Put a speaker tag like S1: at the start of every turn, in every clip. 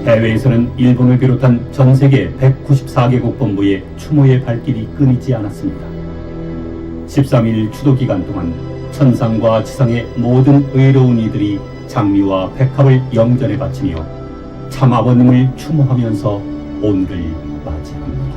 S1: 해외에서는 일본을 비롯한 전 세계 194개국 본부의 추모의 발길이 끊이지 않았습니다. 13일 추도 기간 동안 천상과 지상의 모든 의로운 이들이 장미와 백합을 영전에 바치며 참아버님을 추모하면서 오늘을 맞이합니다.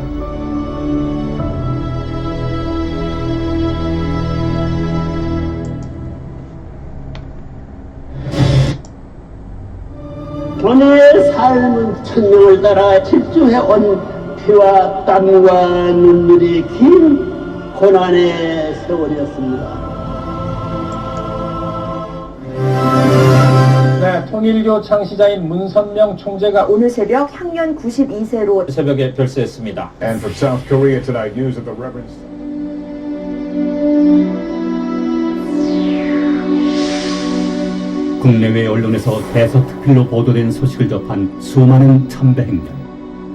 S2: 본인의 삶은 천명을 따라 집중해온 피와 땀과 눈물이 긴 고난의 세월이었습니다.
S3: 네, 통일교 창시자인 문선명 총재가
S4: 오늘 새벽 향년 92세로
S3: 새벽에 별세했습니다.
S5: And from South Korea tonight, news of the Reverend.
S1: 국내외 언론에서 대서특필로 보도된 소식을 접한 수많은 참배 행렬,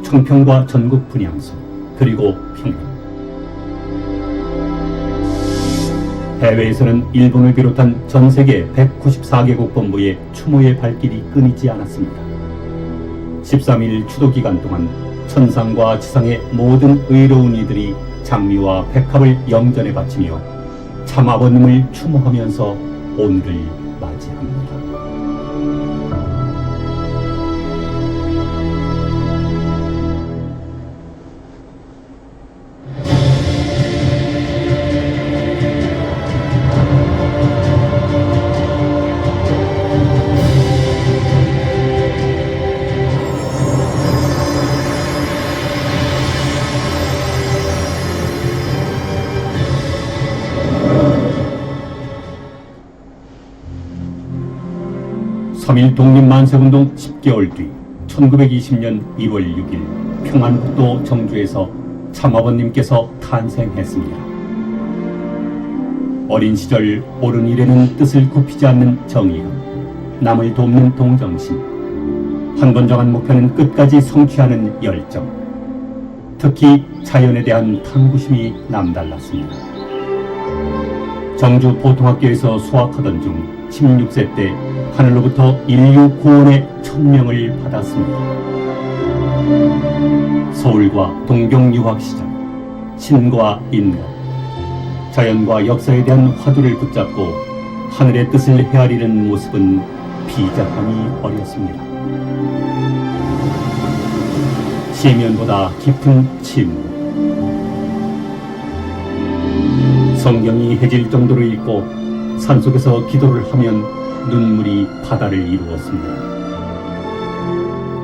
S1: 청평과 전국 분향소, 그리고 평양. 해외에서는 일본을 비롯한 전 세계 194개국 본부의 추모의 발길이 끊이지 않았습니다. 13일 추도 기간 동안 천상과 지상의 모든 의로운 이들이 장미와 백합을 영전에 바치며 참아버님을 추모하면서 오늘을 맞이합니다. (3.1) 독립만세운동 10개월 뒤 1920년 1월 6일 평안북도 정주에서 참아버님께서 탄생했습니다. 어린 시절 옳은 일에는 뜻을 굽히지 않는 정의감, 남을 돕는 동정심, 한 번 정한 목표는 끝까지 성취하는 열정, 특히 자연에 대한 탐구심이 남달랐습니다. 정주 보통학교에서 수학하던 중 16세 때 하늘로부터 인류 구원의 천명을 받았습니다. 서울과 동경 유학 시절, 신과 인간, 자연과 역사에 대한 화두를 붙잡고 하늘의 뜻을 헤아리는 모습은 비장함이 어렸습니다. 시면보다 깊은 침묵, 성경이 해질 정도로 읽고 산속에서 기도를 하면 눈물이 바다를 이루었습니다.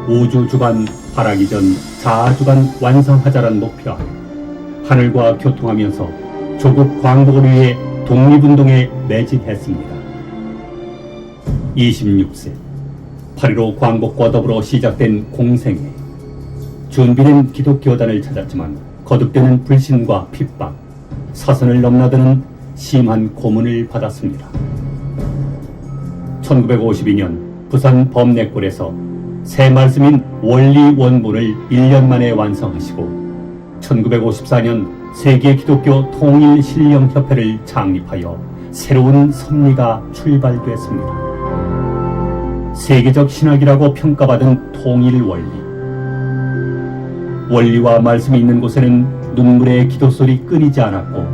S1: 우주주간 발하기 전 자아주간 완성하자란 목표 아래 하늘과 교통하면서 조국 광복을 위해 독립운동에 매진했습니다. 26세 8.15 광복과 더불어 시작된 공생애, 준비된 기독교단을 찾았지만 거듭되는 불신과 핍박, 사선을 넘나드는 심한 고문을 받았습니다. 1952년 부산 범내골에서 새 말씀인 원리 원본을 1년 만에 완성하시고 1954년 세계 기독교 통일 신령 협회를 창립하여 새로운 섭리가 출발됐습니다. 세계적 신학이라고 평가받은 통일 원리. 원리와 말씀이 있는 곳에는 눈물의 기도소리 끊이지 않았고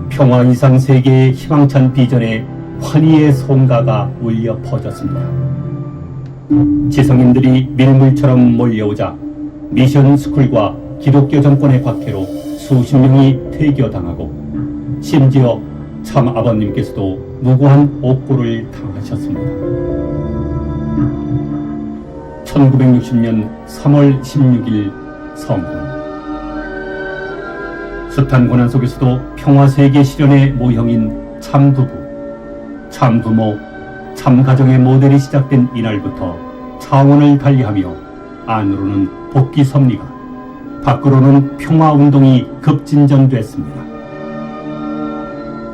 S1: 평화 이상 세계의 희망찬 비전에 환희의 송가가 울려 퍼졌습니다. 지성인들이 밀물처럼 몰려오자 미션 스쿨과 기독교 정권의 박해로 수십 명이 퇴교당하고 심지어 참 아버님께서도 무고한 옥고를 당하셨습니다. 1960년 3월 16일 성군. 숱한 고난 속에서도 평화세계 실현의 모형인 참부부, 참부모, 참가정의 모델이 시작된 이날부터 차원을 달리하며 안으로는 복귀 섭리가, 밖으로는 평화운동이 급진전됐습니다.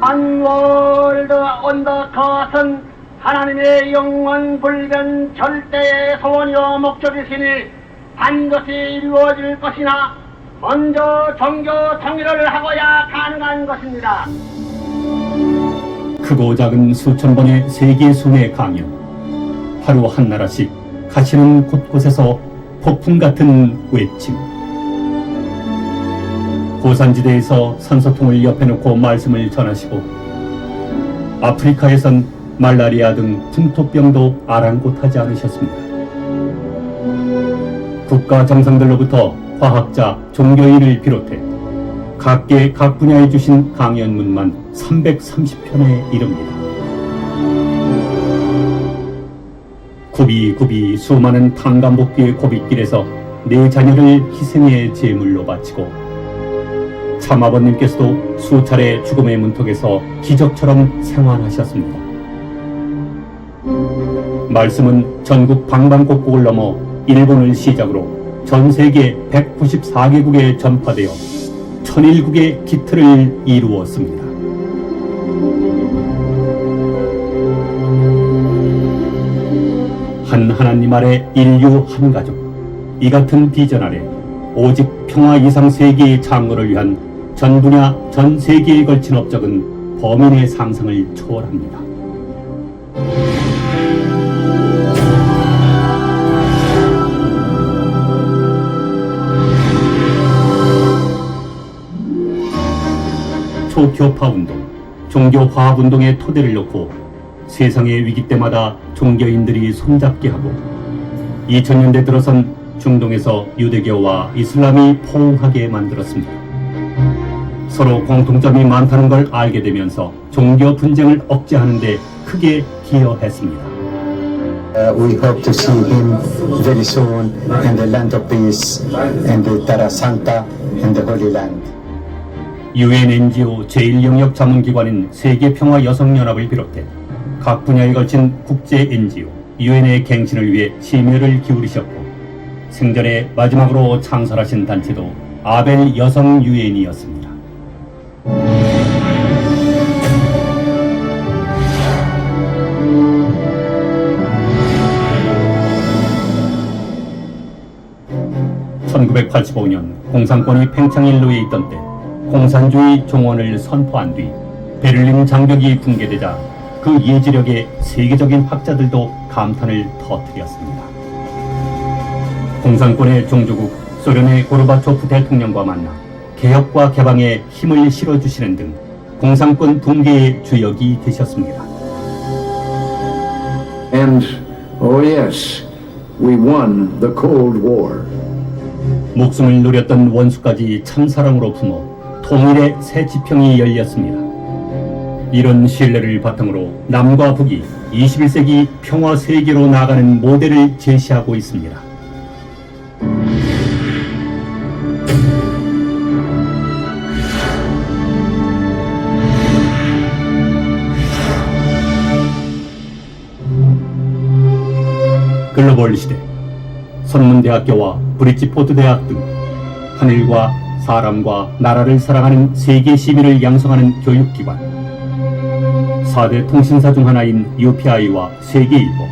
S2: 안월드 온더 컷은 하나님의 영원 불변 절대의 소원이요 목적이시니 반드시 이루어질 것이나 먼저 종교 통일을 하고야 가능한 것입니다.
S1: 크고 작은 수천 번의 세계 순회 강연, 하루 한 나라씩 가시는 곳곳에서 폭풍 같은 외침. 고산지대에서 산소통을 옆에 놓고 말씀을 전하시고 아프리카에선 말라리아 등 풍토병도 아랑곳하지 않으셨습니다. 국가 정상들로부터 과학자, 종교인을 비롯해 각계 각 분야에 주신 강연문만 330편에 이릅니다. 굽이굽이 수많은 탄감복귀의 고빗길에서 네 자녀를 희생의 제물로 바치고 참아버님께서도 수차례 죽음의 문턱에서 기적처럼 생환하셨습니다. 말씀은 전국 방방곡곡을 넘어 일본을 시작으로 전 세계 194개국에 전파되어 1001국의 기틀을 이루었습니다. 한 하나님 아래 인류 한 가족, 이 같은 비전 아래 오직 평화 이상 세계의 창조를 위한 전 분야 전 세계에 걸친 업적은 범인의 상상을 초월합니다. 초교파 운동, 종교화합 운동의 토대를 놓고 세상의 위기 때마다 종교인들이 손잡게 하고 2000년대 들어선 중동에서 유대교와 이슬람이 포옹하게 만들었습니다. 서로 공통점이 많다는 걸 알게 되면서 종교 분쟁을 억제하는 데 크게 기여했습니다.
S6: We hope to see him very soon in the land of peace, in the Terra Santa, in the Holy Land.
S1: UN NGO 제1영역 자문기관인 세계평화여성연합을 비롯해 각 분야에 걸친 국제 NGO, UN의 갱신을 위해 심혈을 기울이셨고 생전에 마지막으로 창설하신 단체도 아벨 여성 유엔이었습니다. (1985년) 공산권이 팽창일로에 있던 때 공산주의 종언을 선포한 뒤 베를린 장벽이 붕괴되자 그 예지력에 세계적인 학자들도 감탄을 터뜨렸습니다. 공산권의 종주국 소련의 고르바초프 대통령과 만나 개혁과 개방에 힘을 실어주시는 등 공산권 붕괴의 주역이 되셨습니다.
S7: And, oh yes, we won the Cold War.
S1: 목숨을 노렸던 원수까지 참사랑으로 품어 통일의 새 지평이 열렸습니다. 이런 신뢰를 바탕으로 남과 북이 21세기 평화 세계로 나아가는 모델을 제시하고 있습니다. 글로벌 시대, 선문대학교와 브리지포드 대학 등 하늘과 사람과 나라를 사랑하는 세계 시민을 양성하는 교육기관, 4대 통신사 중 하나인 UPI와 세계일보,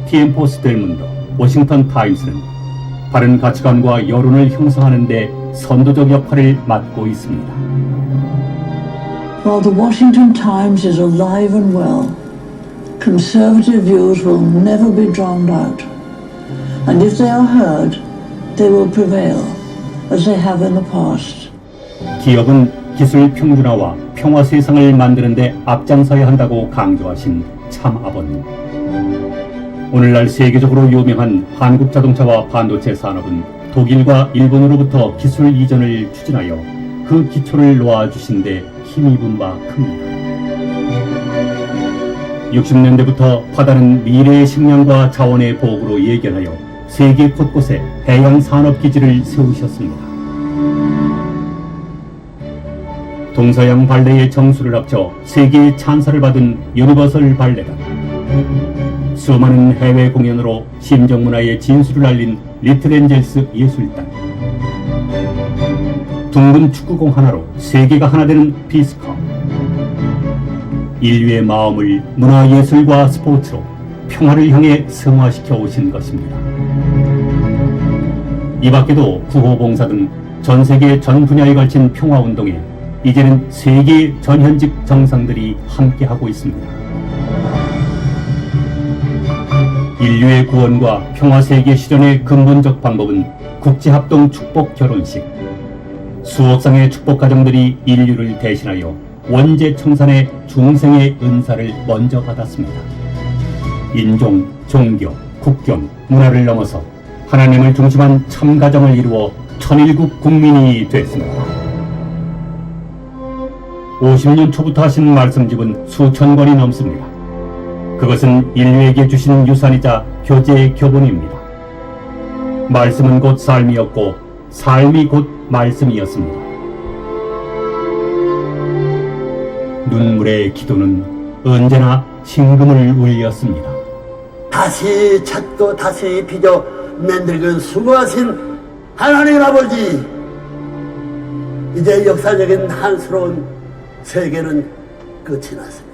S1: TM포스 델문도, 워싱턴 타임스는 바른 가치관과 여론을 형성하는 데 선도적 역할을 맡고 있습니다.
S8: While the Washington Times is alive and well, conservative views will never be drowned out. And if they are heard, they will prevail, as they have in the past.
S1: 기업은 기술 평준화와 평화 세상을 만드는 데 앞장서야 한다고 강조하신 참 아버님. 오늘날 세계적으로 유명한 한국 자동차와 반도체 산업은 독일과 일본으로부터 기술 이전을 추진하여 그 기초를 놓아주신 데 힘입은 바 큽니다. 60년대부터 바다는 미래의 식량과 자원의 보급으로 예견하여 세계 곳곳에 해양 산업 기지를 세우셨습니다. 동서양 발레의 정수를 합쳐 세계의 찬사를 받은 유니버설 발레단, 수많은 해외 공연으로 심정문화의 진수를 알린 리틀 엔젤스 예술단, 둥근 축구공 하나로 세계가 하나 되는 피스컵, 인류의 마음을 문화예술과 스포츠로 평화를 향해 승화시켜 오신 것입니다. 이 밖에도 구호봉사 등 전 세계 전 분야에 걸친 평화운동에 이제는 세계 전현직 정상들이 함께하고 있습니다. 인류의 구원과 평화세계 실현의 근본적 방법은 국제합동 축복 결혼식. 수억 쌍의 축복 가정들이 인류를 대신하여 원죄 청산의 중생의 은사를 먼저 받았습니다. 인종, 종교, 국경, 문화를 넘어서 하나님을 중심한 참가정을 이루어 천일국 국민이 됐습니다. 50년 초부터 하신 말씀집은 수천 권이 넘습니다. 그것은 인류에게 주신 유산이자 교제의 교본입니다. 말씀은 곧 삶이었고 삶이 곧 말씀이었습니다. 눈물의 기도는 언제나 징금을 울렸습니다.
S9: 다시 찾고 다시 빚어 만들건 수고하신 하나님 아버지, 이제 역사적인 한스러운 세계는 끝이 났습니다.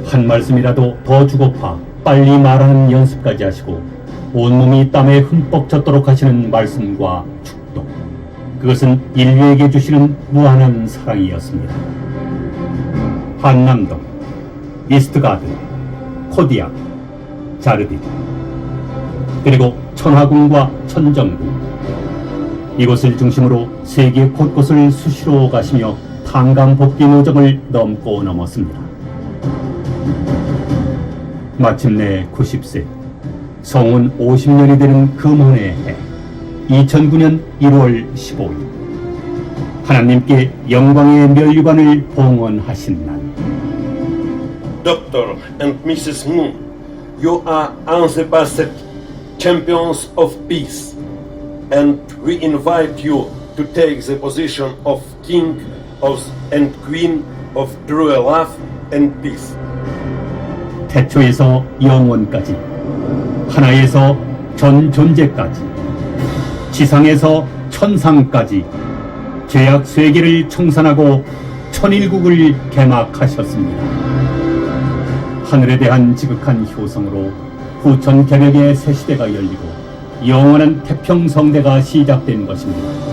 S1: 한 말씀이라도 더 주고파 빨리 말하는 연습까지 하시고 온몸이 땀에 흠뻑 젖도록 하시는 말씀과 축복, 그것은 인류에게 주시는 무한한 사랑이었습니다. 한남동, 이스트가든, 코디악, 자르딘, 그리고 천하궁과 천정궁, 이곳을 중심으로 세계 곳곳을 수시로 가시며 탄광복귀 노정을 넘고 넘었습니다. 마침내 90세, 성운 50년이 되는 금혼의 해, 2009년 1월 15일, 하나님께 영광의 멸류관을 봉헌하신 날.
S10: Dr. and Mrs. Moon, you are unsurpassed champions of peace, and we invite you to take the position of King and Queen of true love and peace.
S1: 태초에서 영원까지, 하나에서 전 존재까지, 지상에서 천상까지 죄악 쇠계를 청산하고 천일국을 개막하셨습니다. 하늘에 대한 지극한 효성으로 후천 개벽의 새 시대가 열리고 영원한 태평성대가 시작된 것입니다.